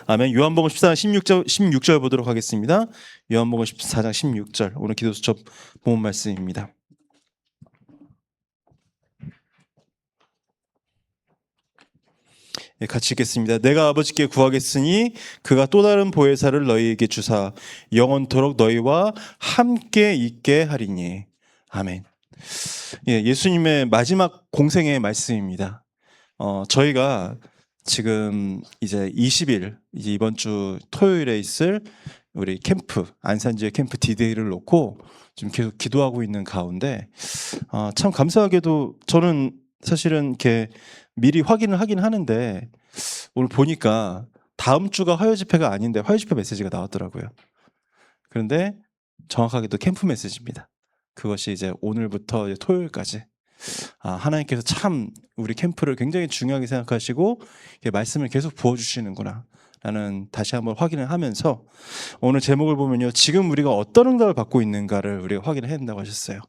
아멘. 요한복음 14장 16절 보도록 하겠습니다. 요한복음 14장 16절 오늘 기도수첩 본문 말씀입니다. 같이 읽겠습니다. 내가 아버지께 구하겠으니 그가 또 다른 보혜사를 너희에게 주사 영원토록 너희와 함께 있게 하리니. 아멘. 예수님의 마지막 공생의 말씀입니다. 저희가 지금 이제 20일 이번 주 토요일에 있을 우리 캠프 안산지의 캠프 디데이를 놓고 지금 계속 기도하고 있는 가운데 참 감사하게도 저는 사실은 이렇게 미리 확인을 하긴 하는데 오늘 보니까 다음 주가 화요 집회가 아닌데 화요 집회 메시지가 나왔더라고요. 그런데 정확하게도 캠프 메시지입니다. 그것이 이제 오늘부터 토요일까지 하나님께서 참 우리 캠프를 굉장히 중요하게 생각하시고 말씀을 계속 부어주시는구나 라는 다시 한번 확인을 하면서 오늘 제목을 보면요, 지금 우리가 어떤 응답을 받고 있는가를 우리가 확인을 해야 된다고 하셨어요.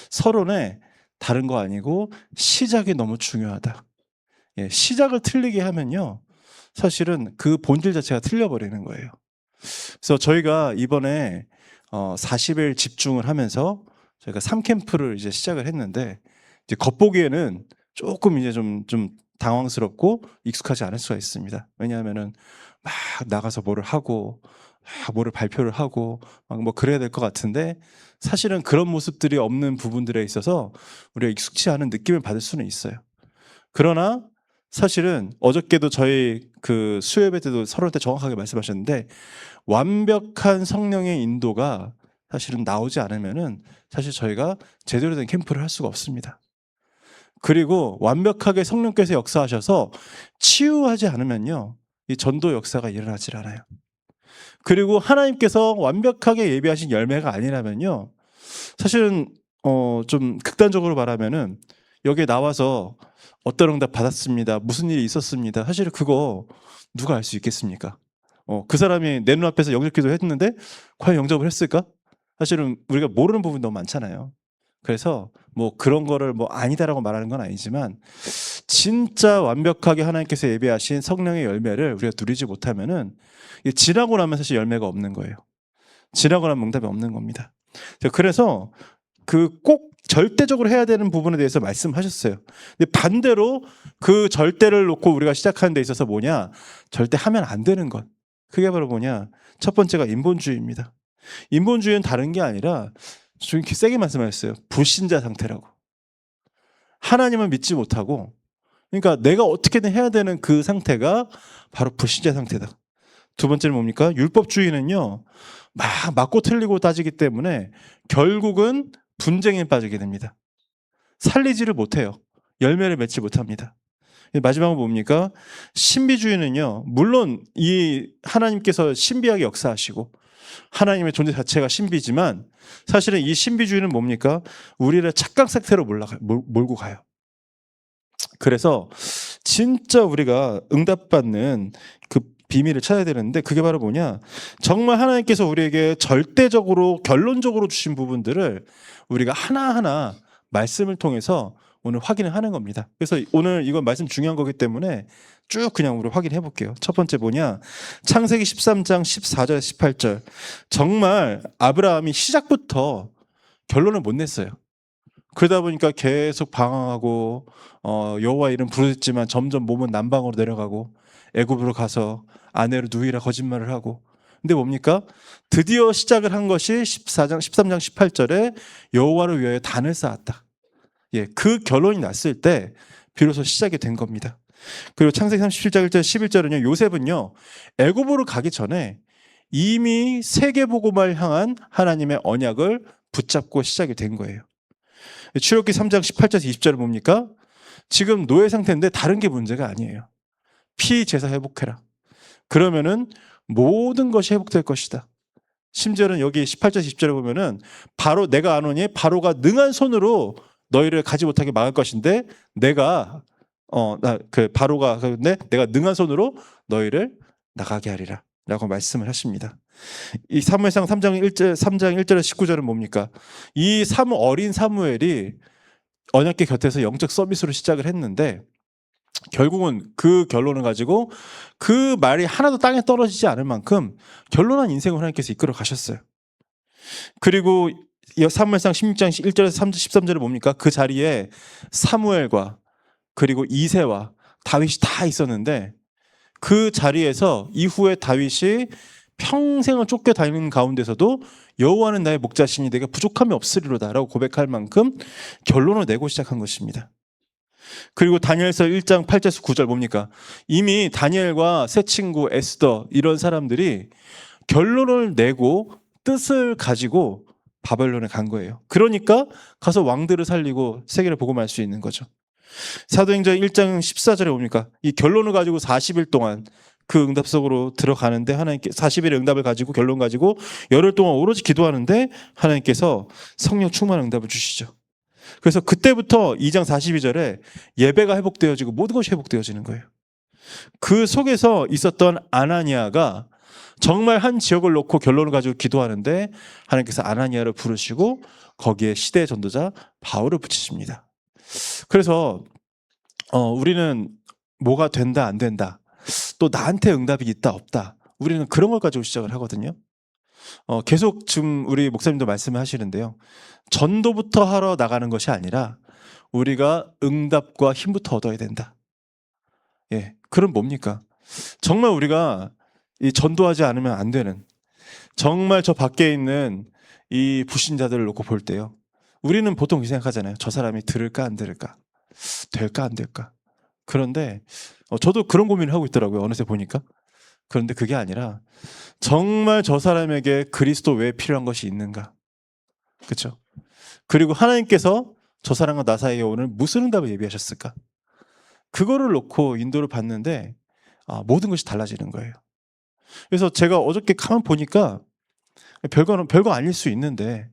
서론에 다른 거 아니고 시작이 너무 중요하다. 시작을 틀리게 하면요 사실은 그 본질 자체가 틀려버리는 거예요. 그래서 저희가 이번에 40일 집중을 하면서 저희가 3캠프를 이제 시작을 했는데 이제 겉보기에는 조금 이제 좀 당황스럽고 익숙하지 않을 수가 있습니다. 왜냐하면은 막 나가서 뭐를 하고 뭐를 발표를 하고 막 뭐 그래야 될 것 같은데 사실은 그런 모습들이 없는 부분들에 있어서 우리가 익숙치 않은 느낌을 받을 수는 있어요. 그러나 사실은 어저께도 저희 그 수요예배 때도 서로 때 정확하게 말씀하셨는데 완벽한 성령의 인도가 사실은 나오지 않으면은 사실 저희가 제대로 된 캠프를 할 수가 없습니다. 그리고 완벽하게 성령께서 역사하셔서 치유하지 않으면요 이 전도 역사가 일어나질 않아요. 그리고 하나님께서 완벽하게 예비하신 열매가 아니라면요 사실은 좀 극단적으로 말하면은 여기에 나와서 어떤 응답 받았습니다, 무슨 일이 있었습니다, 사실 그거 누가 알 수 있겠습니까? 그 사람이 내 눈앞에서 영접기도 했는데 과연 영접을 했을까? 사실은 우리가 모르는 부분이 너무 많잖아요. 그래서 뭐 그런 거를 뭐 아니다라고 말하는 건 아니지만 진짜 완벽하게 하나님께서 예비하신 성령의 열매를 우리가 누리지 못하면은 지나고 나면 사실 열매가 없는 거예요. 지나고 나면 응답이 없는 겁니다. 그래서 그 꼭 절대적으로 해야 되는 부분에 대해서 말씀하셨어요. 근데 반대로 그 절대를 놓고 우리가 시작하는 데 있어서 뭐냐? 절대 하면 안 되는 것. 그게 바로 뭐냐? 첫 번째가 인본주의입니다. 인본주의는 다른 게 아니라 좀 이렇게 세게 말씀하셨어요. 불신자 상태라고. 하나님을 믿지 못하고, 그러니까 내가 어떻게든 해야 되는 그 상태가 바로 불신자 상태다. 두 번째는 뭡니까? 율법주의는요, 막 맞고 틀리고 따지기 때문에 결국은 분쟁에 빠지게 됩니다. 살리지를 못해요. 열매를 맺지 못합니다. 마지막은 뭡니까? 신비주의는요, 물론 이 하나님께서 신비하게 역사하시고 하나님의 존재 자체가 신비지만 사실은 이 신비주의는 뭡니까? 우리를 착각 상태로 몰고 가요. 그래서 진짜 우리가 응답받는 그 비밀을 찾아야 되는데 그게 바로 뭐냐? 정말 하나님께서 우리에게 절대적으로 결론적으로 주신 부분들을 우리가 하나하나 말씀을 통해서 오늘 확인을 하는 겁니다. 그래서 오늘 이건 말씀 중요한 거기 때문에 쭉 그냥 우리 확인해 볼게요. 첫 번째 뭐냐? 창세기 13장 14절 18절. 정말 아브라함이 시작부터 결론을 못 냈어요. 그러다 보니까 계속 방황하고 여호와 이름 부르짖지만 점점 몸은 남방으로 내려가고 애굽으로 가서 아내를 누이라 거짓말을 하고. 근데 뭡니까? 드디어 시작을 한 것이 13장 18절에 여호와를 위하여 단을 쌓았다. 그 결론이 났을 때 비로소 시작이 된 겁니다. 그리고 창세기 37장 1절 11절은요. 요셉은요. 애굽으로 가기 전에 이미 세계복음을 향한 하나님의 언약을 붙잡고 시작이 된 거예요. 출애굽기 3장 18절에서 20절은 뭡니까? 지금 노예 상태인데 다른 게 문제가 아니에요. 피 제사 회복해라. 그러면은 모든 것이 회복될 것이다. 심지어는 여기 18절 20절에 보면은 바로 내가 아노니 바로가 능한 손으로 너희를 가지 못하게 막을 것인데 내가 바로가 근데 내가 능한 손으로 너희를 나가게 하리라 라고 말씀을 하십니다. 이 사무엘상 3장 1절에서 19절은 뭡니까? 이 어린 사무엘이 언약궤 곁에서 영적 서밋으로 시작을 했는데 결국은 그 결론을 가지고 그 말이 하나도 땅에 떨어지지 않을 만큼 결론한 인생을 하나님께서 이끌어 가셨어요. 그리고 사무엘상 16장 1절에서 13절에 뭡니까? 그 자리에 사무엘과 그리고 이새와 다윗이 다 있었는데 그 자리에서 이후에 다윗이 평생을 쫓겨다니는 가운데서도 여호와는 나의 목자시니 내가 부족함이 없으리로다라고 고백할 만큼 결론을 내고 시작한 것입니다. 그리고 다니엘서 1장 8절에서 9절 뭡니까? 이미 다니엘과 새 친구 에스더 이런 사람들이 결론을 내고 뜻을 가지고 바벨론에 간 거예요. 그러니까 가서 왕들을 살리고 세계를 복음할 수 있는 거죠. 사도행전 1장 14절에 뭡니까? 이 결론을 가지고 40일 동안 그 응답 속으로 들어가는데 하나님께 40일의 응답을 가지고 결론 가지고 열흘 동안 오로지 기도하는데 하나님께서 성령 충만 응답을 주시죠. 그래서 그때부터 2장 42절에 예배가 회복되어지고 모든 것이 회복되어지는 거예요. 그 속에서 있었던 아나니아가 정말 한 지역을 놓고 결론을 가지고 기도하는데 하나님께서 아나니아를 부르시고 거기에 시대의 전도자 바울을 붙이십니다. 그래서 우리는 뭐가 된다 안 된다 또 나한테 응답이 있다 없다 우리는 그런 걸 가지고 시작을 하거든요. 계속 지금 우리 목사님도 말씀을 하시는데요. 전도부터 하러 나가는 것이 아니라 우리가 응답과 힘부터 얻어야 된다. 예, 그럼 뭡니까? 정말 우리가 이 전도하지 않으면 안 되는 정말 저 밖에 있는 이 불신자들을 놓고 볼 때요. 우리는 보통 이 생각하잖아요. 저 사람이 들을까 안 들을까? 될까 안 될까? 그런데 저도 그런 고민을 하고 있더라고요. 어느새 보니까. 그런데 그게 아니라 정말 저 사람에게 그리스도 외에 필요한 것이 있는가? 그렇죠? 그리고 하나님께서 저 사람과 나 사이에 오늘 무슨 응답을 예비하셨을까? 그거를 놓고 인도를 받는데 모든 것이 달라지는 거예요. 그래서 제가 어저께 가만 보니까 별거 아닐 수 있는데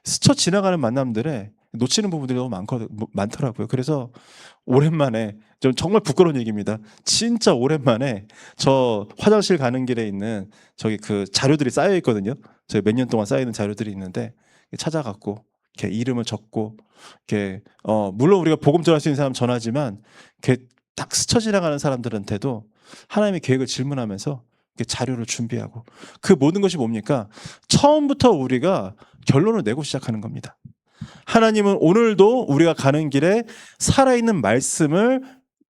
스쳐 지나가는 만남들에 놓치는 부분들이 너무 많더라고요. 그래서 오랜만에 좀 정말 부끄러운 얘기입니다. 진짜 오랜만에 저 화장실 가는 길에 있는 저기 그 자료들이 쌓여 있거든요. 저희 몇 년 동안 쌓여 있는 자료들이 있는데 찾아갖고 이렇게 이름을 적고 이렇게 물론 우리가 복음 전할 수 있는 사람 전하지만 이렇게 딱 스쳐 지나가는 사람들한테도 하나님의 계획을 질문하면서 자료를 준비하고 그 모든 것이 뭡니까? 처음부터 우리가 결론을 내고 시작하는 겁니다. 하나님은 오늘도 우리가 가는 길에 살아있는 말씀을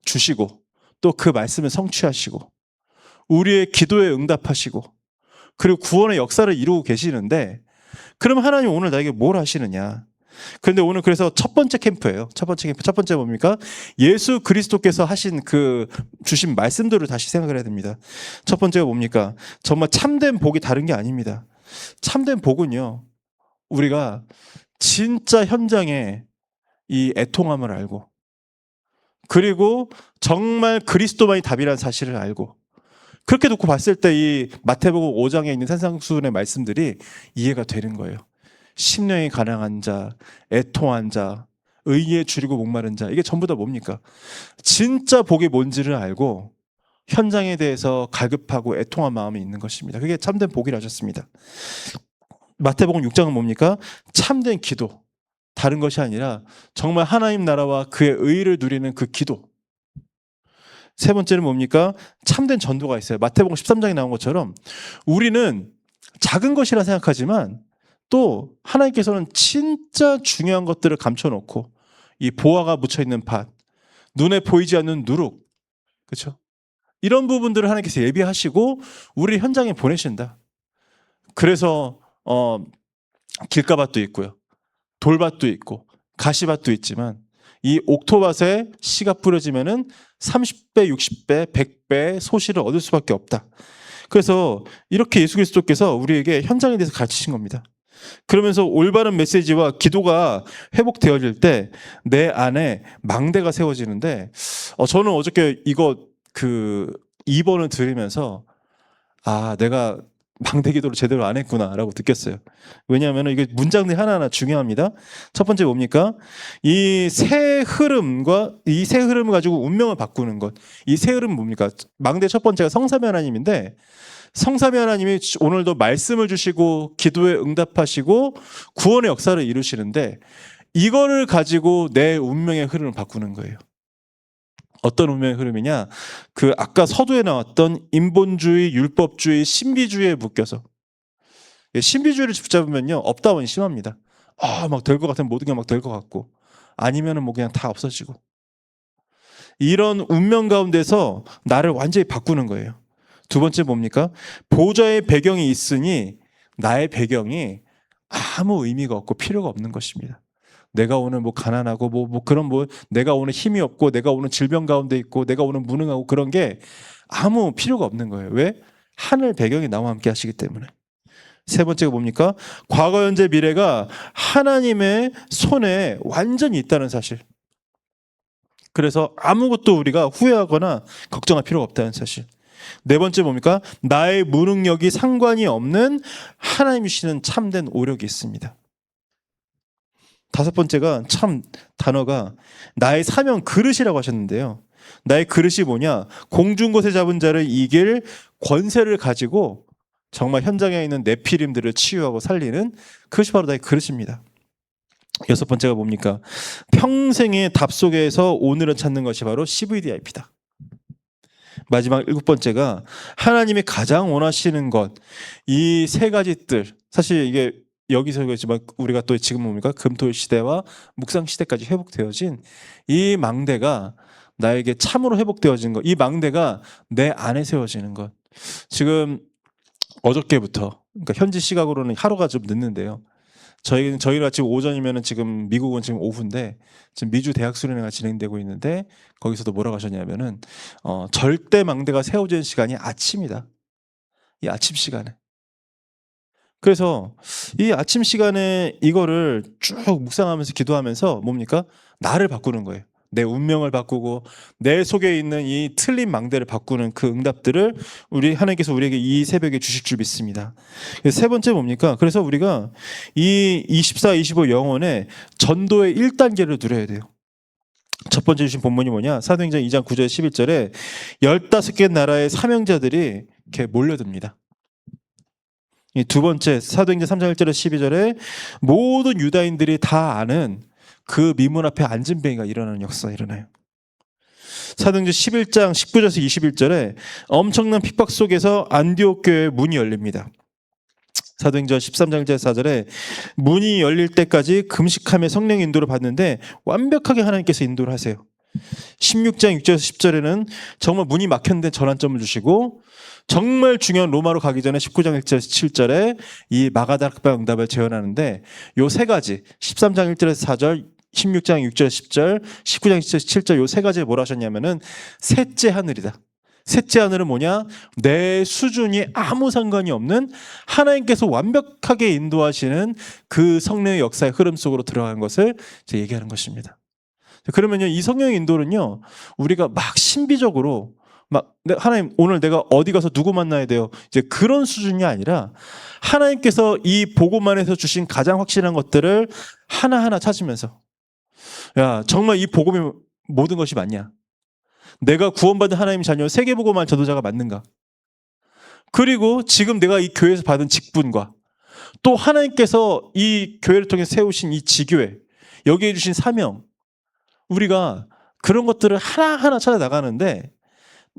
주시고 또 그 말씀을 성취하시고 우리의 기도에 응답하시고 그리고 구원의 역사를 이루고 계시는데 그럼 하나님 오늘 나에게 뭘 하시느냐? 그런데 오늘 그래서 첫 번째 캠프예요. 첫 번째 뭡니까? 예수 그리스도께서 하신 그 주신 말씀들을 다시 생각을 해야 됩니다. 첫 번째가 뭡니까? 정말 참된 복이 다른 게 아닙니다. 참된 복은요. 우리가 진짜 현장에 이 애통함을 알고 그리고 정말 그리스도만이 답이라는 사실을 알고 그렇게 놓고 봤을 때 이 마태복음 5장에 있는 산상수훈의 말씀들이 이해가 되는 거예요. 심령이 가난한 자, 애통한 자, 의에 줄이고 목마른 자 이게 전부 다 뭡니까? 진짜 복이 뭔지를 알고 현장에 대해서 갈급하고 애통한 마음이 있는 것입니다. 그게 참된 복이라 하셨습니다. 마태복음 6장은 뭡니까? 참된 기도. 다른 것이 아니라 정말 하나님 나라와 그의 의를 누리는 그 기도. 세 번째는 뭡니까? 참된 전도가 있어요. 마태복음 13장에 나온 것처럼 우리는 작은 것이라 생각하지만 또 하나님께서는 진짜 중요한 것들을 감춰놓고 이 보화가 묻혀있는 밭, 눈에 보이지 않는 누룩, 그렇죠? 이런 부분들을 하나님께서 예비하시고 우리 현장에 보내신다. 그래서 길가밭도 있고요. 돌밭도 있고 가시밭도 있지만 이 옥토밭에 씨가 뿌려지면은 30배, 60배, 100배 소실을 얻을 수밖에 없다. 그래서 이렇게 예수 그리스도께서 우리에게 현장에 대해서 가르치신 겁니다. 그러면서 올바른 메시지와 기도가 회복되어질 때 내 안에 망대가 세워지는데 저는 어저께 이거 그 2번을 들으면서 내가 망대 기도를 제대로 안 했구나라고 느꼈어요. 왜냐하면 이게 문장들이 하나하나 중요합니다. 첫 번째 뭡니까? 이 새 흐름을 가지고 운명을 바꾸는 것. 이 새 흐름은 뭡니까? 망대 첫 번째가 성삼위 하나님인데 성삼위 하나님이 오늘도 말씀을 주시고 기도에 응답하시고 구원의 역사를 이루시는데 이거를 가지고 내 운명의 흐름을 바꾸는 거예요. 어떤 운명의 흐름이냐? 그 아까 서두에 나왔던 인본주의, 율법주의, 신비주의에 묶여서 신비주의를 붙잡으면요 업다운이 심합니다. 막 될 것 같으면 모든 게 막 될 것 같고 아니면은 뭐 그냥 다 없어지고 이런 운명 가운데서 나를 완전히 바꾸는 거예요. 두 번째 뭡니까? 보좌의 배경이 있으니 나의 배경이 아무 의미가 없고 필요가 없는 것입니다. 내가 오늘 뭐 가난하고 그런 내가 오늘 힘이 없고 내가 오늘 질병 가운데 있고 내가 오늘 무능하고 그런 게 아무 필요가 없는 거예요. 왜? 하늘 배경이 나와 함께 하시기 때문에. 세 번째가 뭡니까? 과거, 현재, 미래가 하나님의 손에 완전히 있다는 사실. 그래서 아무것도 우리가 후회하거나 걱정할 필요가 없다는 사실. 네 번째 뭡니까? 나의 무능력이 상관이 없는 하나님이 주시는 참된 오력이 있습니다. 다섯 번째가 참 단어가 나의 사명 그릇이라고 하셨는데요. 나의 그릇이 뭐냐? 공중 곳에 잡은 자를 이길 권세를 가지고 정말 현장에 있는 네피림들을 치유하고 살리는 그것이 바로 나의 그릇입니다. 여섯 번째가 뭡니까? 평생의 답 속에서 오늘은 찾는 것이 바로 CVDIP다. 마지막 일곱 번째가 하나님이 가장 원하시는 것. 이 세 가지 뜰. 사실 이게 여기서 그렇지만 우리가 또 지금 뭡니까? 금토일 시대와 묵상 시대까지 회복되어진 이 망대가 나에게 참으로 회복되어진 것. 이 망대가 내 안에 세워지는 것. 지금 어저께부터 그러니까 현지 시각으로는 하루가 좀 늦는데요. 저희가 지금 오전이면은 지금 미국은 지금 오후인데 지금 미주 대학 수련회가 진행되고 있는데 거기서도 뭐라고 하셨냐면은 절대 망대가 세워진 시간이 아침이다. 이 아침 시간에. 그래서 이 아침 시간에 이거를 쭉 묵상하면서 기도하면서 뭡니까? 나를 바꾸는 거예요. 내 운명을 바꾸고 내 속에 있는 이 틀린 망대를 바꾸는 그 응답들을 하나님께서 우리에게 이 새벽에 주실 줄 믿습니다. 세 번째 뭡니까? 그래서 우리가 이 24, 25 영혼의 전도의 1단계를 누려야 돼요. 첫 번째 주신 본문이 뭐냐? 사도행전 2장 9절 11절에 15개 나라의 사명자들이 이렇게 몰려듭니다. 두 번째 사도행전 3장 1절에 12절에 모든 유다인들이 다 아는 그 미문 앞에 앉은 뱅이가 일어나는 역사가 일어나요. 사도행전 11장 19절에서 21절에 엄청난 핍박 속에서 안디옥 교회의 문이 열립니다. 사도행전 13장 1절에서 4절에 문이 열릴 때까지 금식하며 성령 인도를 받는데 완벽하게 하나님께서 인도를 하세요. 16장 6절에서 10절에는 정말 문이 막혔는데 전환점을 주시고 정말 중요한 로마로 가기 전에 19장 1절에서 7절에 이 마가다락방 응답을 재현하는데 요 세 가지 13장 1절에서 4절 16장 6절 10절 19장 7절 요 세 가지에 뭐라 하셨냐면은 셋째 하늘이다. 셋째 하늘은 뭐냐? 내 수준이 아무 상관이 없는 하나님께서 완벽하게 인도하시는 그 성령의 역사의 흐름 속으로 들어간 것을 이제 얘기하는 것입니다. 그러면요 이 성령의 인도는요 우리가 막 신비적으로 하나님 오늘 내가 어디 가서 누구 만나야 돼요 이제 그런 수준이 아니라 하나님께서 이 복음만에서 주신 가장 확실한 것들을 하나하나 찾으면서 야 정말 이 복음이 모든 것이 맞냐? 내가 구원받은 하나님 자녀 세계복음만 전도자가 맞는가? 그리고 지금 내가 이 교회에서 받은 직분과 또 하나님께서 이 교회를 통해 세우신 이 지교회 여기에 주신 사명 우리가 그런 것들을 하나하나 찾아 나가는데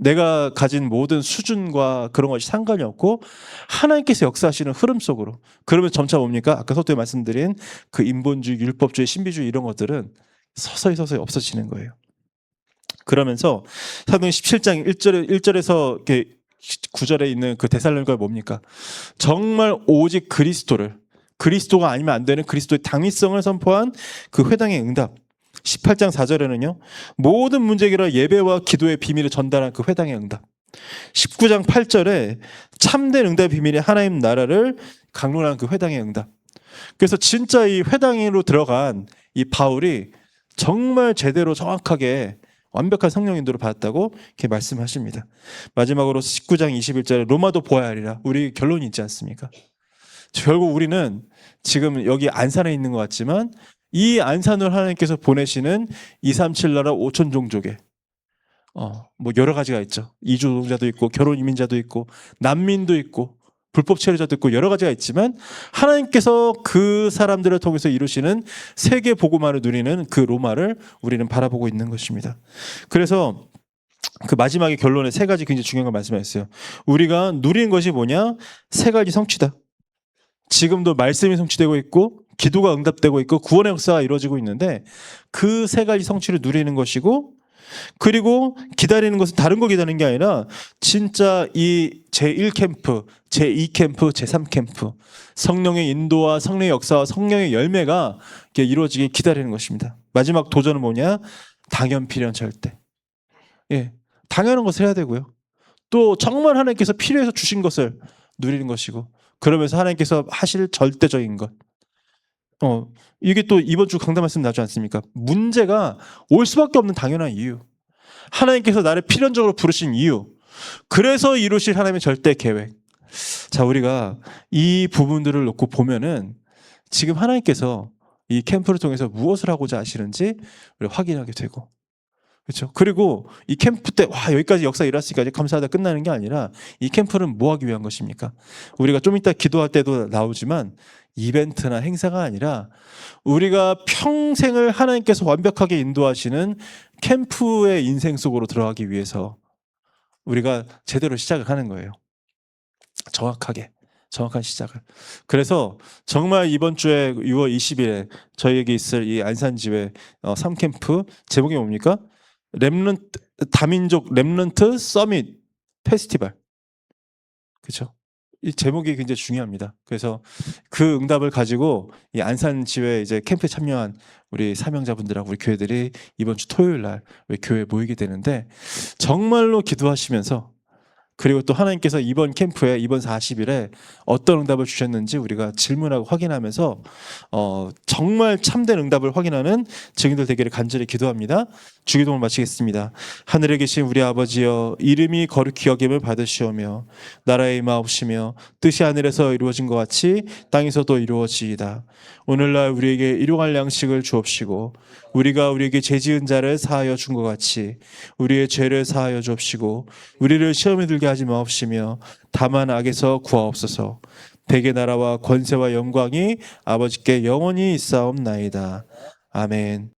내가 가진 모든 수준과 그런 것이 상관이 없고 하나님께서 역사하시는 흐름 속으로 그러면 점차 뭡니까? 아까 서두에 말씀드린 그 인본주의, 율법주의, 신비주의 이런 것들은 서서히 없어지는 거예요. 그러면서 사도행 17장 1절에서 9절에 있는 그 데살로니가가 뭡니까? 정말 오직 그리스도가 아니면 안 되는 그리스도의 당위성을 선포한 그 회당의 응답 18장 4절에는요 모든 문제 해결 예배와 기도의 비밀을 전달한 그 회당의 응답 19장 8절에 참된 응답의 비밀이 하나님 나라를 강론하는 그 회당의 응답 그래서 진짜 이 회당으로 들어간 이 바울이 정말 제대로 정확하게 완벽한 성령 인도를 받았다고 이렇게 말씀하십니다. 마지막으로 19장 21절에 로마도 보아야 하리라 우리 결론이 있지 않습니까? 결국 우리는 지금 여기 안산에 있는 것 같지만 이 안산을 하나님께서 보내시는 237 나라 5천 종족에 뭐 여러 가지가 있죠. 이주 노동자도 있고 결혼 이민자도 있고 난민도 있고 불법 체류자도 있고 여러 가지가 있지만 하나님께서 그 사람들을 통해서 이루시는 세계 복음화를 누리는 그 로마를 우리는 바라보고 있는 것입니다. 그래서 그 마지막에 결론에 세 가지 굉장히 중요한 걸 말씀하셨어요. 우리가 누리는 것이 뭐냐? 세 가지 성취다. 지금도 말씀이 성취되고 있고 기도가 응답되고 있고 구원의 역사가 이루어지고 있는데 그 세 가지 성취를 누리는 것이고, 그리고 기다리는 것은 다른 거 기다리는 게 아니라 진짜 이 제1캠프, 제2캠프, 제3캠프 성령의 인도와 성령의 역사와 성령의 열매가 이루어지게 기다리는 것입니다. 마지막 도전은 뭐냐? 당연 필연 절대. 예, 당연한 것을 해야 되고요. 또 정말 하나님께서 필요해서 주신 것을 누리는 것이고, 그러면서 하나님께서 하실 절대적인 것. 이게 또 이번 주 강단 말씀 나지 않습니까? 문제가 올 수밖에 없는 당연한 이유. 하나님께서 나를 필연적으로 부르신 이유. 그래서 이루실 하나님의 절대 계획. 자, 우리가 이 부분들을 놓고 보면은 지금 하나님께서 이 캠프를 통해서 무엇을 하고자 하시는지 우리가 확인하게 되고, 그렇죠? 그리고 이 캠프 때 와 여기까지 역사 일어났으니까 이제 감사하다 끝나는 게 아니라 이 캠프는 뭐 하기 위한 것입니까? 우리가 좀 이따 기도할 때도 나오지만 이벤트나 행사가 아니라 우리가 평생을 하나님께서 완벽하게 인도하시는 캠프의 인생 속으로 들어가기 위해서 우리가 제대로 시작을 하는 거예요. 정확한 시작을. 그래서 정말 이번 주에 6월 20일에 저희에게 있을 이 안산지회 3캠프 제목이 뭡니까? 다민족 렘넌트 서밋 페스티벌. 그렇죠? 이 제목이 굉장히 중요합니다. 그래서 그 응답을 가지고 이 안산지회 이제 캠프에 참여한 우리 사명자분들하고 우리 교회들이 이번 주 토요일 날 우리 교회에 모이게 되는데, 정말로 기도하시면서, 그리고 또 하나님께서 이번 캠프에 이번 40일에 어떤 응답을 주셨는지 우리가 질문하고 확인하면서 정말 참된 응답을 확인하는 증인들 되기를 간절히 기도합니다. 주기도를 마치겠습니다. 하늘에 계신 우리 아버지여, 이름이 거룩히 여김을 받으시오며 나라의 임하옵시며 뜻이 하늘에서 이루어진 것 같이 땅에서도 이루어지이다. 오늘날 우리에게 일용할 양식을 주옵시고 우리가 우리에게 죄지은 자를 사하여 준 것 같이 우리의 죄를 사하여 주옵시고 우리를 시험에 들게 하지 마옵시며 다만 악에서 구하옵소서. 백의 나라와 권세와 영광이 아버지께 영원히 있사옵나이다. 아멘.